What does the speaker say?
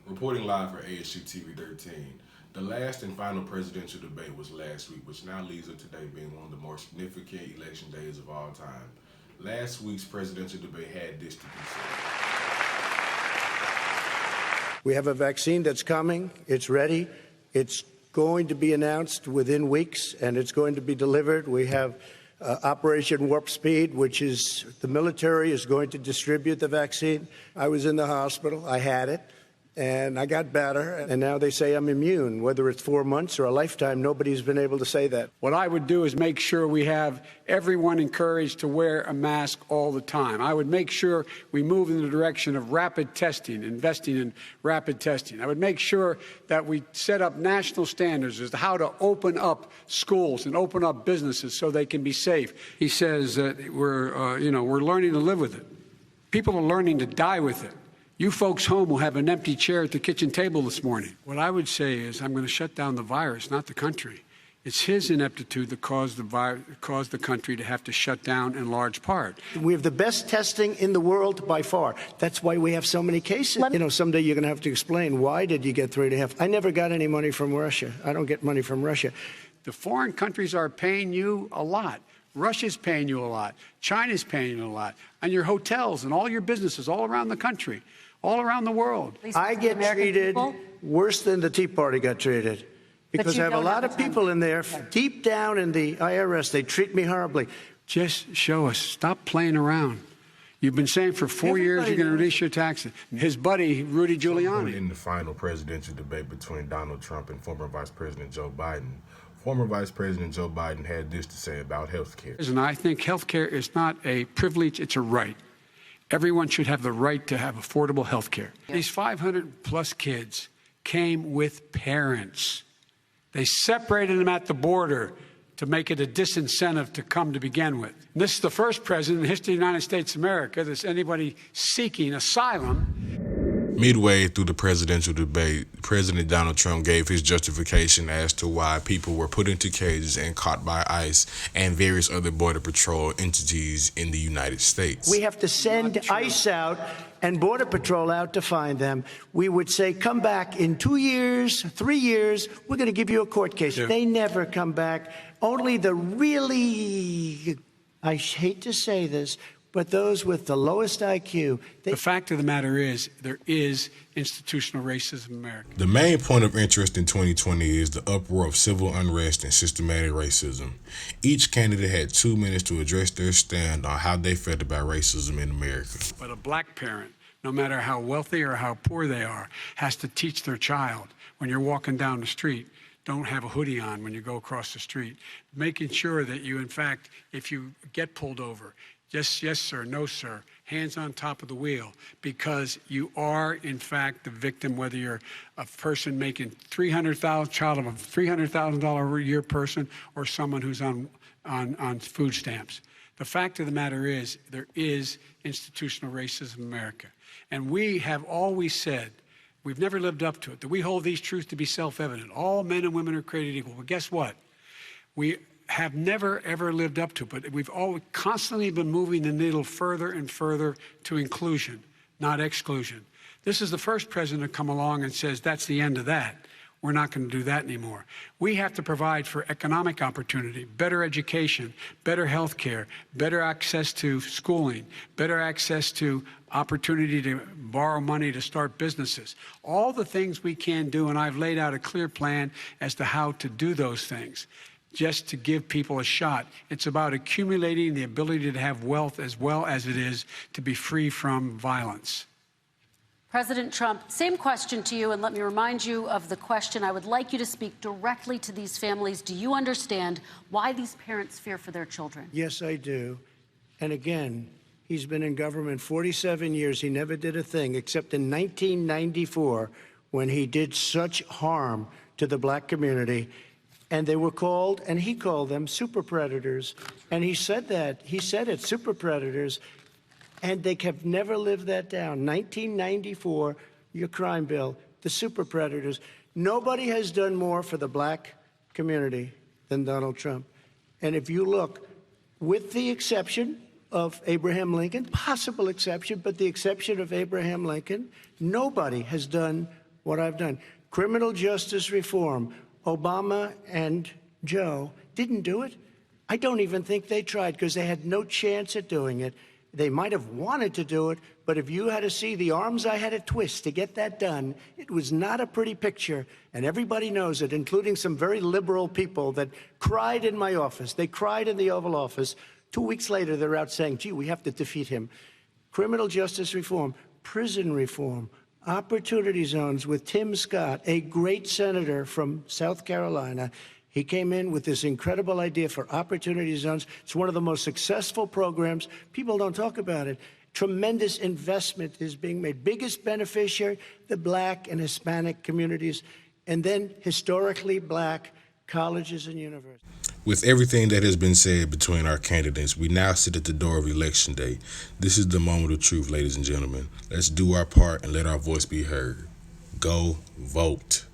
Reporting live for ASU TV 13, the last and final presidential debate was last week, which now leaves it today being one of the more significant election days of all time. Last week's presidential debate had this to consider. We have a vaccine that's coming. It's ready. It's going to be announced within weeks, and it's going to be delivered. We have Operation Warp Speed, which is the military is going to distribute the vaccine. I was in the hospital. I had it, and I got better, and now they say I'm immune. Whether it's 4 months or a lifetime, nobody's been able to say that. What I would do is make sure we have everyone encouraged to wear a mask all the time. I would make sure we move in the direction of rapid testing, investing in rapid testing. I would make sure that we set up national standards as to how to open up schools and open up businesses so they can be safe. He says that we're learning to live with it. People are learning to die with it. You folks home will have an empty chair at the kitchen table this morning. What I would say is I'm going to shut down the virus, not the country. It's his ineptitude that caused the country to have to shut down in large part. We have the best testing in the world by far. That's why we have so many cases. Someday you're going to have to explain, why did you get 3.5? I never got any money from Russia. I don't get money from Russia. The foreign countries are paying you a lot. Russia's paying you a lot. China's paying you a lot. And your hotels and all your businesses all around the country, all around the world. I get treated worse than the Tea Party got treated. Because I have a lot of people in there, deep down in the IRS, they treat me horribly. Just show us. Stop playing around. You've been saying for 4 years you're going to reduce your taxes. His buddy, Rudy Giuliani. In the final presidential debate between Donald Trump and former Vice President Joe Biden, former Vice President Joe Biden had this to say about health care. And I think health care is not a privilege, it's a right. Everyone should have the right to have affordable health care. These 500-plus kids came with parents. They separated them at the border to make it a disincentive to come to begin with. And this is the first president in the history of the United States of America that's anybody seeking asylum. Midway through the presidential debate, President Donald Trump gave his justification as to why people were put into cages and caught by ICE and various other Border Patrol entities in the United States. We have to send ICE out and Border Patrol out to find them. We would say, come back in 2 years, 3 years, we're going to give you a court case. Yeah. They never come back. Only the really, I hate to say this, but those with the lowest IQ. The fact of the matter is, there is institutional racism in America. The main point of interest in 2020 is the uproar of civil unrest and systematic racism. Each candidate had 2 minutes to address their stand on how they felt about racism in America. But a black parent, no matter how wealthy or how poor they are, has to teach their child when you're walking down the street, don't have a hoodie on when you go across the street. Making sure that you, in fact, if you get pulled over, just yes, sir, no, sir, hands on top of the wheel, because you are, in fact, the victim, whether you're a person making child of a $300,000 a year person or someone who's on food stamps. The fact of the matter is, there is institutional racism in America. And we have always said, we've never lived up to it, that we hold these truths to be self-evident. All men and women are created equal. Well, guess what? We have never, ever lived up to it, but we've always constantly been moving the needle further and further to inclusion, not exclusion. This is the first president to come along and says, that's the end of that. We're not going to do that anymore. We have to provide for economic opportunity, better education, better health care, better access to schooling, better access to opportunity to borrow money to start businesses. All the things we can do, and I've laid out a clear plan as to how to do those things, just to give people a shot. It's about accumulating the ability to have wealth as well as it is to be free from violence. President Trump, same question to you, and let me remind you of the question. I would like you to speak directly to these families. Do you understand why these parents fear for their children? Yes, I do. And again, he's been in government 47 years. He never did a thing except in 1994 when he did such harm to the black community. And they were called, and he called them super predators. And he said that. He said it, super predators. And they have never lived that down. 1994, your crime bill, the super predators. Nobody has done more for the black community than Donald Trump. And if you look, with the exception of Abraham Lincoln, possible exception, but the exception of Abraham Lincoln, nobody has done what I've done. Criminal justice reform, Obama and Joe didn't do it. I don't even think they tried because they had no chance at doing it. They might have wanted to do it, but if you had to see the arms I had to twist to get that done, it was not a pretty picture, and everybody knows it, including some very liberal people that cried in my office. They cried in the Oval Office. 2 weeks later, they're out saying, gee, we have to defeat him. Criminal justice reform, prison reform, opportunity zones with Tim Scott, a great senator from South Carolina. He came in with this incredible idea for opportunity zones. It's one of the most successful programs. People don't talk about it. Tremendous investment is being made. Biggest beneficiary, the Black and Hispanic communities, and then historically Black colleges and universities. With everything that has been said between our candidates, we now sit at the door of Election Day. This is the moment of truth, ladies and gentlemen. Let's do our part and let our voice be heard. Go vote.